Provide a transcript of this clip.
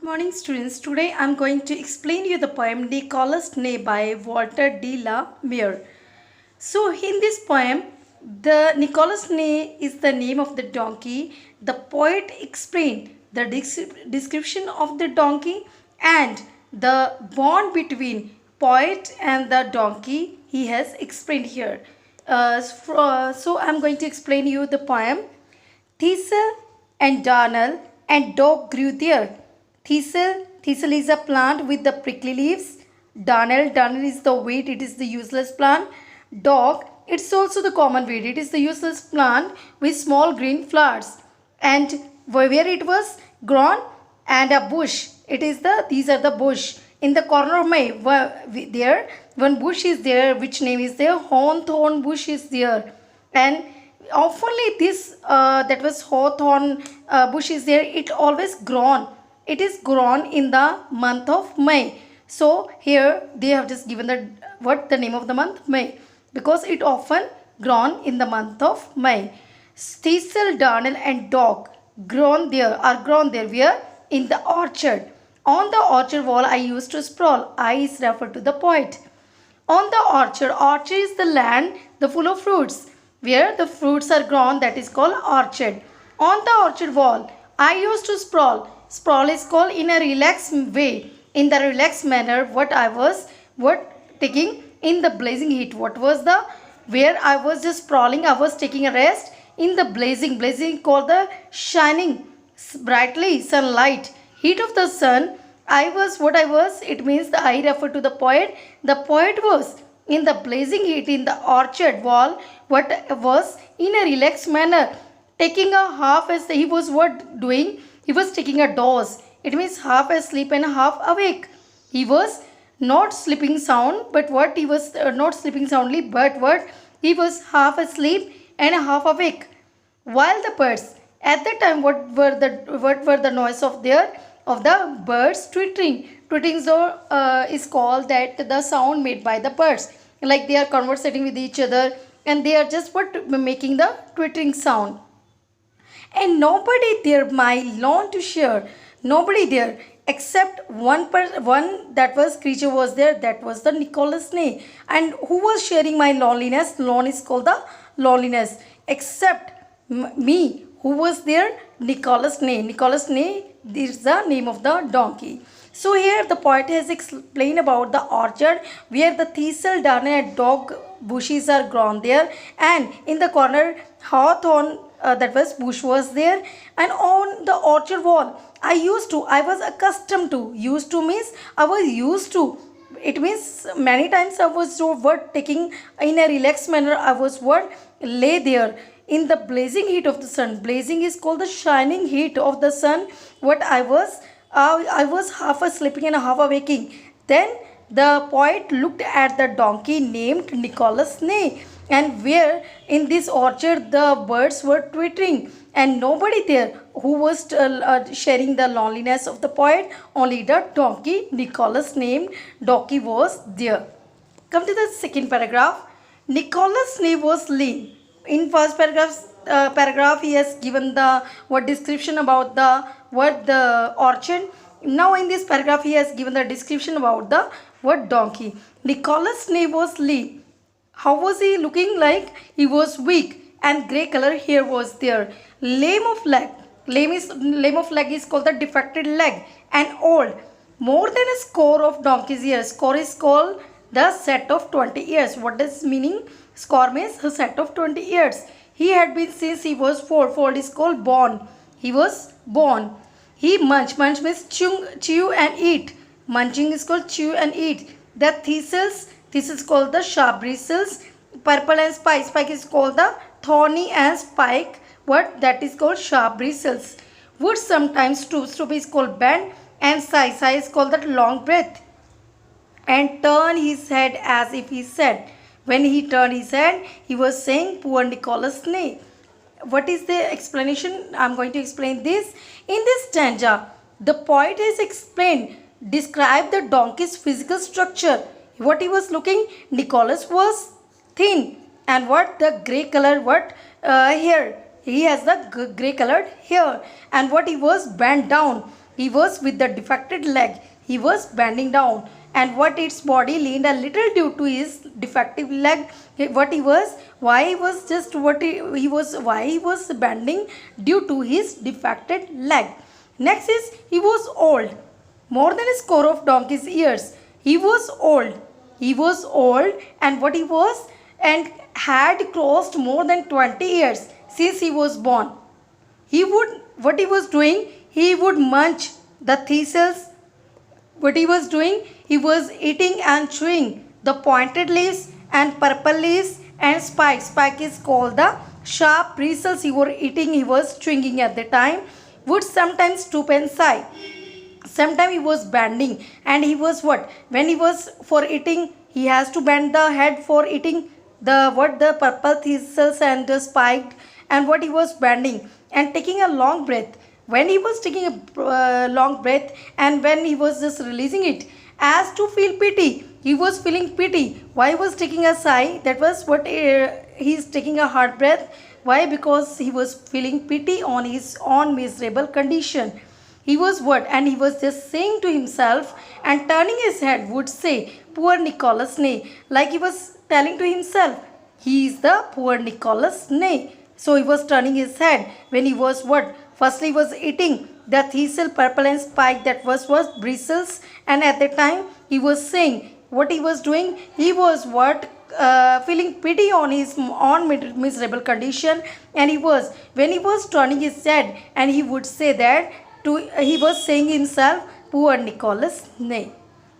Morning students, today I am going to explain you the poem Nicholas Ney by Walter de la Mare. So in this poem, the Nicholas Ney is the name of the donkey. The poet explained the description of the donkey and the bond between poet and the donkey he has explained here. So I am going to explain you the poem. Thistle and darnel and dog grew there. Thistle is a plant with the prickly leaves. Darnel is the weed, it is the useless plant. Dog, it's also the common weed, it is the useless plant with small green flowers. And where it was grown, and a bush, these are the bush. In the corner of my, there, one bush is there, which name is there? Hawthorn bush is there. And oftenly this, that was hawthorn bush is there, it always grown. It is grown in the month of May. So here they have just given the name of the month? May, because it often grown in the month of May. Thistle, darnel and dog are grown there where? In the orchard. On the orchard wall I used to sprawl. I is referred to the poet. On the orchard is the land the full of fruits. Where the fruits are grown, that is called orchard. On the orchard wall I used to sprawl. Sprawl is called in a relaxed way. In the relaxed manner, what taking in the blazing heat. Where I was just sprawling, I was taking a rest in the blazing called the shining brightly sunlight. Heat of the sun, it means the I refer to the poet. The poet was in the blazing heat in the orchard wall, what was in a relaxed manner. Taking a half as he was what doing? He was taking a doze. It means half asleep and half awake. He was not sleeping sound, but what he was not sleeping soundly, but what he was half asleep and half awake. While the birds, at that time, what were the noise of the birds twittering? Twittering is called that the sound made by the birds, like they are conversating with each other, and they are just making the twittering sound. And nobody there my lawn to share. Nobody there except one that was creature was there, that was the Nicholas Ney. And who was sharing my loneliness? Lawn is called the loneliness. Except me, who was there? Nicholas Ney. Nicholas Ney is the name of the donkey. So here the poet has explained about the orchard where the thistle, darnel and dog bushes are grown there, and in the corner hawthorn that was bush was there. And on the orchard wall I was accustomed to. Used to means I was used to. It means many times I was taking in a relaxed manner. I was lay there in the blazing heat of the sun. Blazing is called the shining heat of the sun. I was half sleeping and half awaking. Then the poet looked at the donkey named Nicholas Ney, and where in this orchard the birds were twittering, and nobody there who was sharing the loneliness of the poet. Only the donkey, Nicholas named donkey, was there. Come to the second paragraph. Nicholas Ney was lean. In first paragraph he has given the description about the orchard. Now in this paragraph he has given the description about the donkey. Nicholas Ney was lean. How was he looking like? He was weak and grey color hair was there. Lame of leg. Lame of leg is called the defected leg, and old. More than a score of donkey's years. Score is called the set of 20 years. What does meaning? Score means a set of 20 years. He had been since he was 4. 4 is called born. He was born. He munch. Munch means chew and eat. Munching is called chew and eat. The thistles called the sharp bristles. Purple and spike. Spike is called the thorny and spike. That is called sharp bristles. Would sometimes stoop. Stoop is called bend. And sigh. Sigh is called the long breath. And turn his head as if he said. When he turned his head, he was saying, poor Nicholas Ney. What is the explanation? I am going to explain this. In this stanza, the poet has described the donkey's physical structure. What he was looking? Nicholas was thin, and the grey color hair. He has the grey colored hair, and he was bent down. He was with the defected leg. He was bending down, and what its body leaned a little due to his defective leg. What he was, why he was just what he was, why he was bending due to his defected leg. Next is he was old, more than a score of donkey's years. He was old. He was old, and what he was, and had crossed more than 20 years since he was born. He would, what he was doing, he would munch the thistles. What he was doing, he was eating and chewing the pointed leaves and purple leaves and spike is called the sharp bristles. He was eating, he was chewing at the time. Would sometimes stoop and sigh. Sometimes he was bending, and he was what, when he was for eating, he has to bend the head for eating the what, the purple thistles and the spiked, and what he was bending and taking a long breath. When he was taking a long breath, and when he was just releasing it as to feel pity, he was feeling pity. Why he was taking a sigh, that was what, he is taking a hard breath. Why? Because he was feeling pity on his own miserable condition. He was what? And he was just saying to himself, and turning his head would say, poor Nicholas Ney. Like he was telling to himself, he is the poor Nicholas Ney. So he was turning his head when he was what? Firstly he was eating the thistle, purple and spike, that was bristles. And at the time he was saying, what he was doing, he was what? Feeling pity on his own miserable condition. And he was, when he was turning his head, and he would say that, he was saying himself, poor Nicholas Ney.